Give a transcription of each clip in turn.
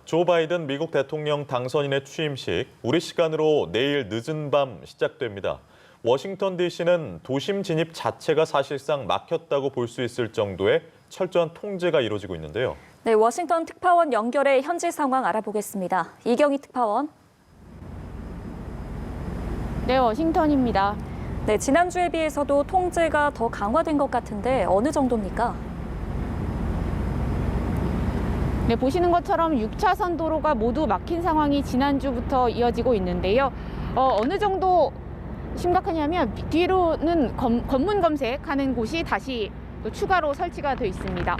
조 바이든 미국 대통령 당선인의 취임식, 우리 시간으로 내일 늦은 밤 시작됩니다. 워싱턴 DC는 도심 진입 자체가 사실상 막혔다고 볼 수 있을 정도의 철저한 통제가 이루어지고 있는데요. 네, 워싱턴 특파원 연결해 현지 상황 알아보겠습니다. 이경희 특파원. 네, 워싱턴입니다. 네, 지난주에 비해서도 통제가 더 강화된 것 같은데 어느 정도입니까? 네, 보시는 것처럼 6차선 도로가 모두 막힌 상황이 지난주부터 이어지고 있는데요. 어느 정도 심각하냐면 뒤로는 검문 검색하는 곳이 다시 또 추가로 설치가 돼 있습니다.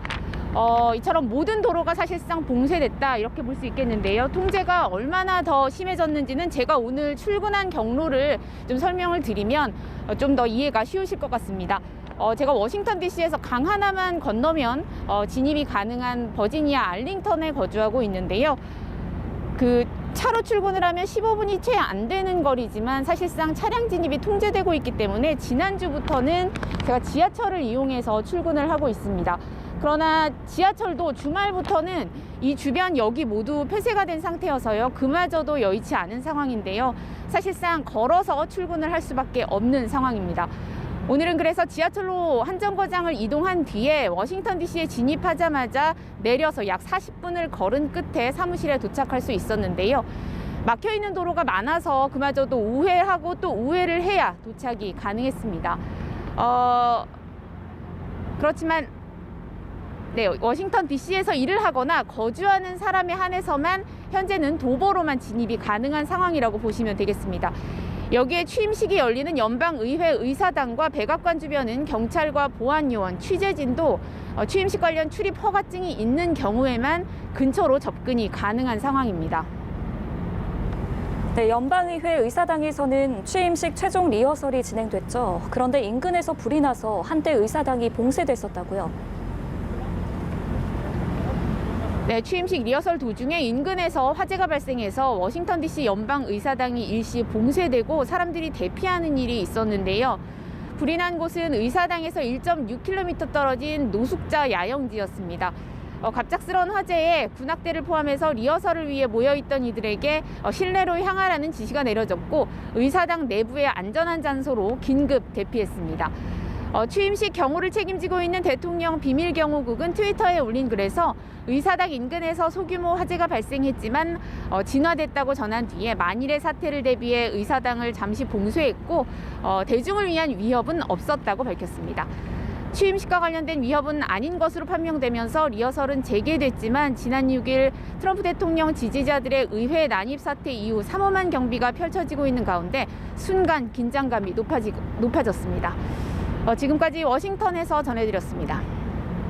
이처럼 모든 도로가 사실상 봉쇄됐다 이렇게 볼 수 있겠는데요. 통제가 얼마나 더 심해졌는지는 제가 오늘 출근한 경로를 좀 설명을 드리면 좀 더 이해가 쉬우실 것 같습니다. 제가 워싱턴 DC에서 강 하나만 건너면 진입이 가능한 버지니아 알링턴에 거주하고 있는데요. 그 차로 출근을 하면 15분이 채 안 되는 거리지만 사실상 차량 진입이 통제되고 있기 때문에 지난주부터는 제가 지하철을 이용해서 출근을 하고 있습니다. 그러나 지하철도 주말부터는 이 주변 역이 모두 폐쇄가 된 상태여서요. 그마저도 여의치 않은 상황인데요. 사실상 걸어서 출근을 할 수밖에 없는 상황입니다. 오늘은 그래서 지하철로 한 정거장을 이동한 뒤에 워싱턴 DC에 진입하자마자 내려서 약 40분을 걸은 끝에 사무실에 도착할 수 있었는데요. 막혀있는 도로가 많아서 그마저도 우회하고 또 우회를 해야 도착이 가능했습니다. 그렇지만 네, 워싱턴 DC에서 일을 하거나 거주하는 사람에 한해서만 현재는 도보로만 진입이 가능한 상황이라고 보시면 되겠습니다. 여기에 취임식이 열리는 연방의회 의사당과 백악관 주변은 경찰과 보안요원, 취재진도 취임식 관련 출입 허가증이 있는 경우에만 근처로 접근이 가능한 상황입니다. 네, 연방의회 의사당에서는 취임식 최종 리허설이 진행됐죠. 그런데 인근에서 불이 나서 한때 의사당이 봉쇄됐었다고요. 네, 취임식 리허설 도중에 인근에서 화재가 발생해서 워싱턴 DC 연방의사당이 일시 봉쇄되고 사람들이 대피하는 일이 있었는데요. 불이 난 곳은 의사당에서 1.6km 떨어진 노숙자 야영지였습니다. 갑작스러운 화재에 군악대를 포함해서 리허설을 위해 모여있던 이들에게 실내로 향하라는 지시가 내려졌고 의사당 내부의 안전한 장소로 긴급 대피했습니다. 취임식 경호를 책임지고 있는 대통령 비밀경호국은 트위터에 올린 글에서 의사당 인근에서 소규모 화재가 발생했지만 진화됐다고 전한 뒤에 만일의 사태를 대비해 의사당을 잠시 봉쇄했고 대중을 위한 위협은 없었다고 밝혔습니다. 취임식과 관련된 위협은 아닌 것으로 판명되면서 리허설은 재개됐지만 지난 6일 트럼프 대통령 지지자들의 의회 난입 사태 이후 삼엄한 경비가 펼쳐지고 있는 가운데 순간 긴장감이 높아졌습니다. 지금까지 워싱턴에서 전해드렸습니다.